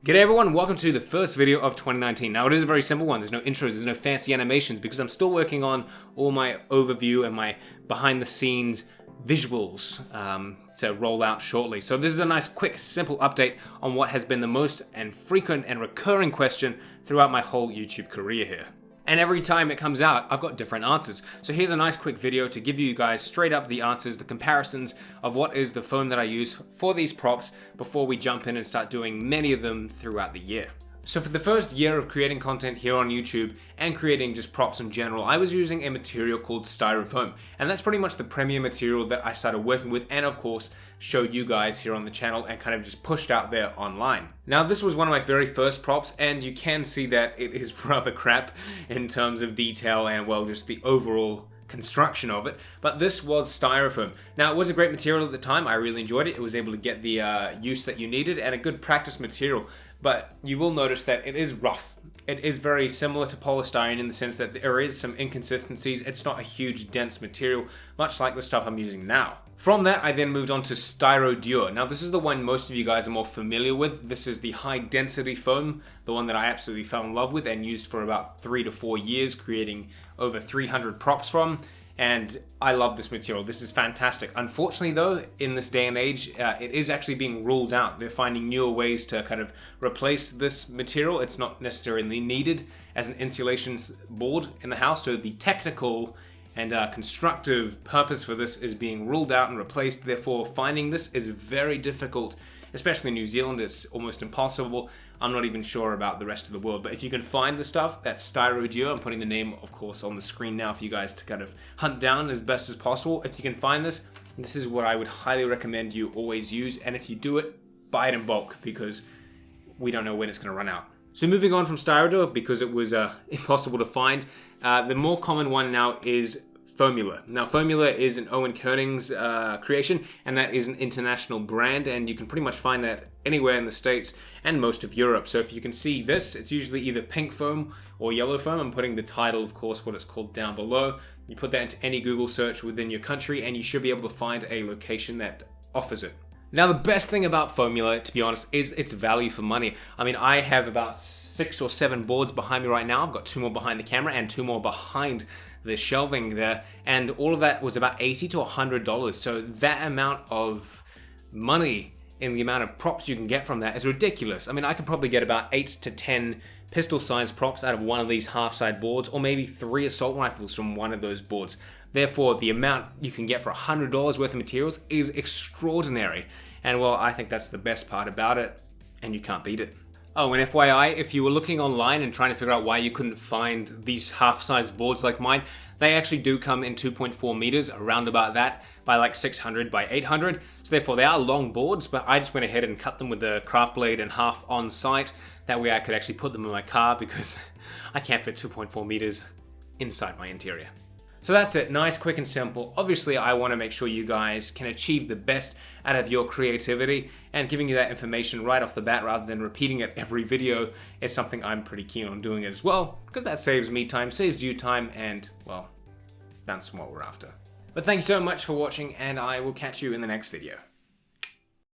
G'day everyone, welcome to the first video of 2019. Now it is a very simple one, there's no intros, there's no fancy animations because I'm still working on all my overview and my behind the scenes visuals to roll out shortly. So this is a nice quick simple update on what has been the most and frequent and recurring question throughout my whole YouTube career here. And every time it comes out, I've got different answers. So here's a nice quick video to give you guys straight up the answers, the comparisons of what is the foam that I use for these props before we jump in and start doing many of them throughout the year. So for the first year of creating content here on YouTube and creating just props in general, I was using a material called Styrofoam. And that's pretty much the premier material that I started working with and of course showed you guys here on the channel and kind of just pushed out there online. Now this was one of my very first props and you can see that it is rather crap in terms of detail and well just the overall construction of it, but this was Styrofoam. Now it was a great material at the time, I really enjoyed it. It was able to get the use that you needed and a good practice material, but you will notice that it is rough. It is very similar to polystyrene in the sense that there is some inconsistencies. It's not a huge dense material, much like the stuff I'm using now. From that, I then moved on to Styrodur. Now this is the one most of you guys are more familiar with. This is the high density foam, the one that I absolutely fell in love with and used for about 3 to 4 years, creating over 300 props from. And I love this material. This is fantastic. Unfortunately though, in this day and age, it is actually being ruled out. They're finding newer ways to kind of replace this material. It's not necessarily needed as an insulation board in the house. So the technical and constructive purpose for this is being ruled out and replaced. Therefore, finding this is very difficult, especially in New Zealand. It's almost impossible. I'm not even sure about the rest of the world, but if you can find the stuff, that's Styrodur. I'm putting the name, of course, on the screen now for you guys to kind of hunt down as best as possible. If you can find this, this is what I would highly recommend you always use. And if you do it, buy it in bulk because we don't know when it's going to run out. So moving on from Styrodur, because it was impossible to find, the more common one now is Formula. Now Formula is an Owen Koenig's creation, and that is an international brand, and you can pretty much find that anywhere in the States and most of Europe. So if you can see this, it's usually either pink foam or yellow foam. I'm putting the title, of course, what it's called down below. You put that into any Google search within your country and you should be able to find a location that offers it. Now the best thing about Formula, to be honest, is its value for money. I mean, I have about 6 or 7 boards behind me right now. I've got 2 more behind the camera and 2 more behind the shelving there, and all of that was about $80 to $100. So that amount of money in the amount of props you can get from that is ridiculous. I mean, I could probably get about 8 to 10 pistol-sized props out of one of these half-side boards, or maybe 3 assault rifles from one of those boards. Therefore, the amount you can get for $100 worth of materials is extraordinary. And well, I think that's the best part about it, and you can't beat it. Oh, and FYI, if you were looking online and trying to figure out why you couldn't find these half-sized boards like mine, they actually do come in 2.4 meters, around about that, by like 600 by 800. So therefore they are long boards, but I just went ahead and cut them with the craft blade and half on site. That way I could actually put them in my car because I can't fit 2.4 meters inside my interior. So that's it, nice, quick and simple. Obviously I want to make sure you guys can achieve the best out of your creativity, and giving you that information right off the bat rather than repeating it every video is something I'm pretty keen on doing as well, because that saves me time, saves you time, and well, that's what we're after. But thank you so much for watching and I will catch you in the next video.